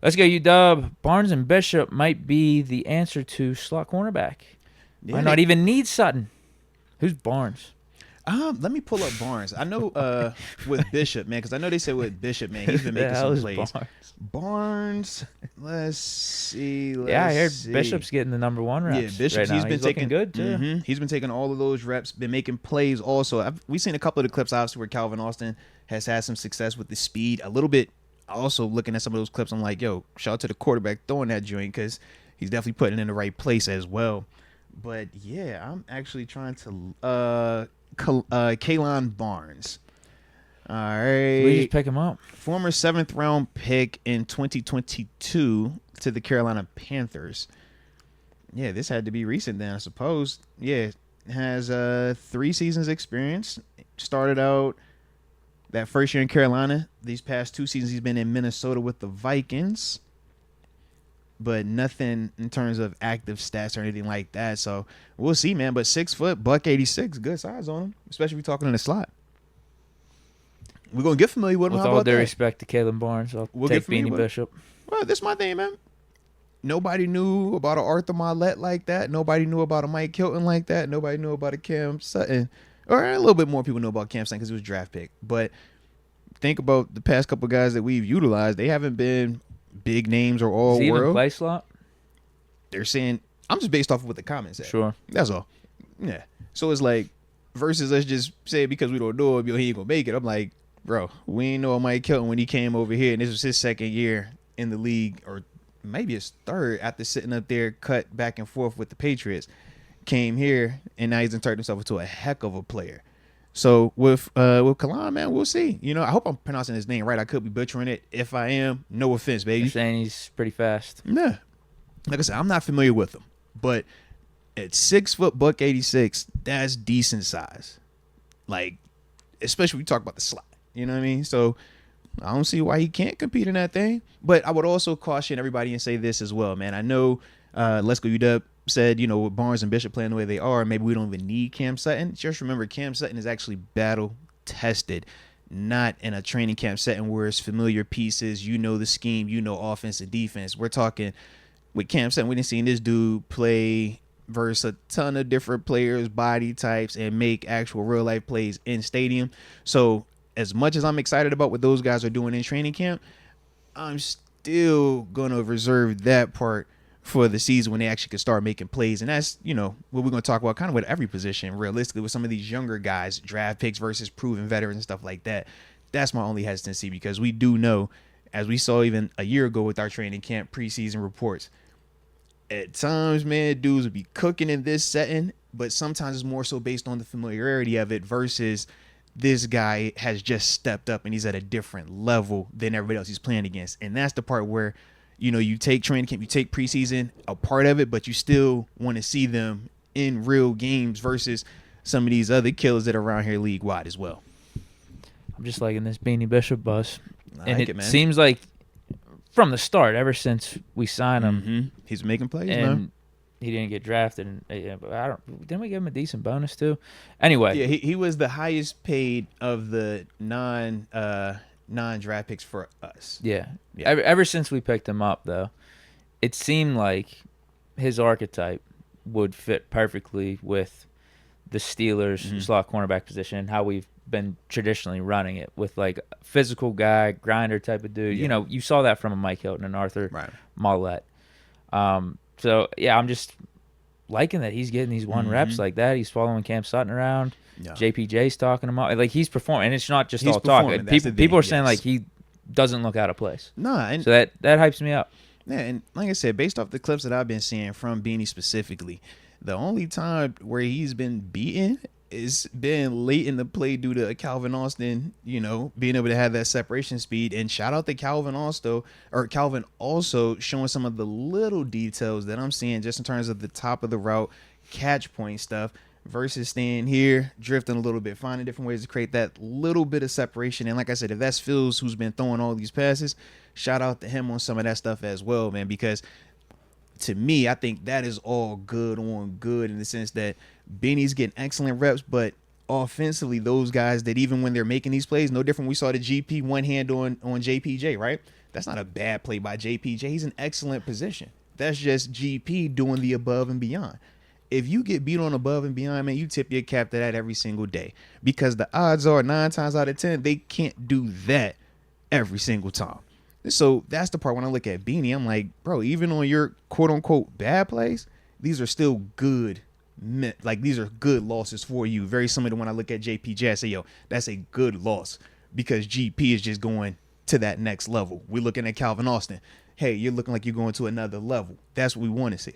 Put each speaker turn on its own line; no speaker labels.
Let's go, UW. Barnes and Bishop might be the answer to slot cornerback.
Yeah,
Might not even need Sutton. Who's Barnes?
let me pull up Barnes. I know with Bishop, man, because I know they said with Bishop, man, he's been
The
making
hell
some
is
plays.
Barnes?
Let's see.
Yeah, I heard
See.
Bishop's getting the number one reps.
Yeah, Bishop.
Right now.
He's been taking
looking good too.
He's been taking all of those reps. Been making plays. Also, we've seen a couple of the clips, obviously, where Calvin Austin has had some success with the speed. A little bit. Also, looking at some of those clips, I'm like, yo, shout out to the quarterback throwing that joint because he's definitely putting it in the right place as well. But yeah, I'm actually trying to Kalon Barnes. All right.
We just pick him up.
Former 7th round pick in 2022 to the Carolina Panthers. Yeah, this had to be recent then, I suppose. Yeah, has 3 seasons experience. Started out that first year in Carolina. These past 2 seasons he's been in Minnesota with the Vikings. But nothing in terms of active stats or anything like that. So we'll see, man. But 6 foot, $186, good size on him, especially if we're talking in the slot. We're gonna get familiar with him.
With
How
all
about
due
that?
respect to Kalen Barnes,
We'll
take
get familiar
Beanie
with him.
Bishop.
Well, this is my thing, man. Nobody knew about an Arthur Milet like that. Nobody knew about a Mike Hilton like that. Nobody knew about a Cam Sutton. Or a little bit more people know about Cam Sutton because he was a draft pick. But think about the past couple guys that we've utilized. They haven't been big names or all
Does he even
world.
play slot?
They're saying, I'm just based off of what the comments say.
Sure.
That's all. Yeah. So it's like, versus let's just say because we don't know him, he ain't going to make it. I'm like, bro, we ain't know Mike Hilton when he came over here, and this was his 2nd year in the league, or maybe his 3rd after sitting up there cut back and forth with the Patriots. Came here, and now he's turned himself into a heck of a player. So with Kalon, man, we'll see. You know, I hope I'm pronouncing his name right. I could be butchering it. If I am, no offense, baby.
You're saying he's pretty fast.
Yeah. Like I said, I'm not familiar with him, but at 6 foot, $186, that's decent size. Like, especially when we talk about the slot. You know what I mean? So I don't see why he can't compete in that thing. But I would also caution everybody and say this as well, man. I know Let's Go UW said, you know, with Barnes and Bishop playing the way they are, maybe we don't even need Cam Sutton. Just remember, Cam Sutton is actually battle tested, not in a training camp setting where it's familiar pieces. You know the scheme, you know offense and defense. We're talking with Cam Sutton, we didn't see this dude play versus a ton of different players, body types, and make actual real life plays in stadium. So as much as I'm excited about what those guys are doing in training camp, I'm still going to reserve that part for the season when they actually can start making plays. And that's, you know, what we're going to talk about kind of with every position, realistically, with some of these younger guys, draft picks versus proven veterans and stuff like that. That's my only hesitancy because we do know, as we saw even a year ago with our training camp preseason reports, at times, man, dudes would be cooking in this setting, but sometimes it's more so based on the familiarity of it versus this guy has just stepped up and he's at a different level than everybody else he's playing against. And that's the part where, you know, you take training camp, you take preseason, a part of it, but you still want to see them in real games versus some of these other killers that are around here league wide as well.
I'm just liking this Beanie Bishop buzz.
I
And
like
it
man.
seems like from the start, ever since we signed him,
He's making plays,
and
man.
he didn't get drafted. And didn't we give him a decent bonus too? Anyway,
Yeah, he was the highest paid of the non-draft picks for us.
yeah.
Yeah.
Ever since we picked him up, though, it seemed like his archetype would fit perfectly with the Steelers' slot cornerback position and how we've been traditionally running it with like a physical guy, grinder type of dude.
Yeah.
You know, you saw that from a Mike Hilton and Arthur
Right.
Mollett. So yeah, I'm just liking that he's getting these one reps like that. He's following Cam Sutton around.
Yeah.
JPJ's talking him out. Like he's performing, and it's not just
He's
all talk.
performing, that's the
People
thing,
are saying
yes.
like he doesn't look out of place.
Nah, and
So that hypes me up.
yeah, and like I said, based off the clips that I've been seeing from Beanie specifically, the only time where he's been beaten is been late in the play due to Calvin Austin, you know, being able to have that separation speed. And shout out to Calvin also showing some of the little details that I'm seeing just in terms of the top of the route, catch point stuff versus staying here, drifting a little bit, finding different ways to create that little bit of separation. And like I said, if that's Phil's who's been throwing all these passes, shout out to him on some of that stuff as well, man, because to me, I think that is all good on good in the sense that Beanie's getting excellent reps, but offensively, those guys that even when they're making these plays, no different. We saw the GP one hand on JPJ, right? That's not a bad play by JPJ. He's in excellent position. That's just GP doing the above and beyond. If you get beat on above and beyond, man, you tip your cap to that every single day, because the odds are 9 times out of 10 they can't do that every single time. So that's the part when I look at Beanie, I'm like, bro, even on your quote unquote bad plays, these are still good. Like, these are good losses for you. Very similar to when I look at JPJ, I say, yo, that's a good loss because GP is just going to that next level. We're looking at Calvin Austin. Hey, you're looking like you're going to another level. That's what we want to see.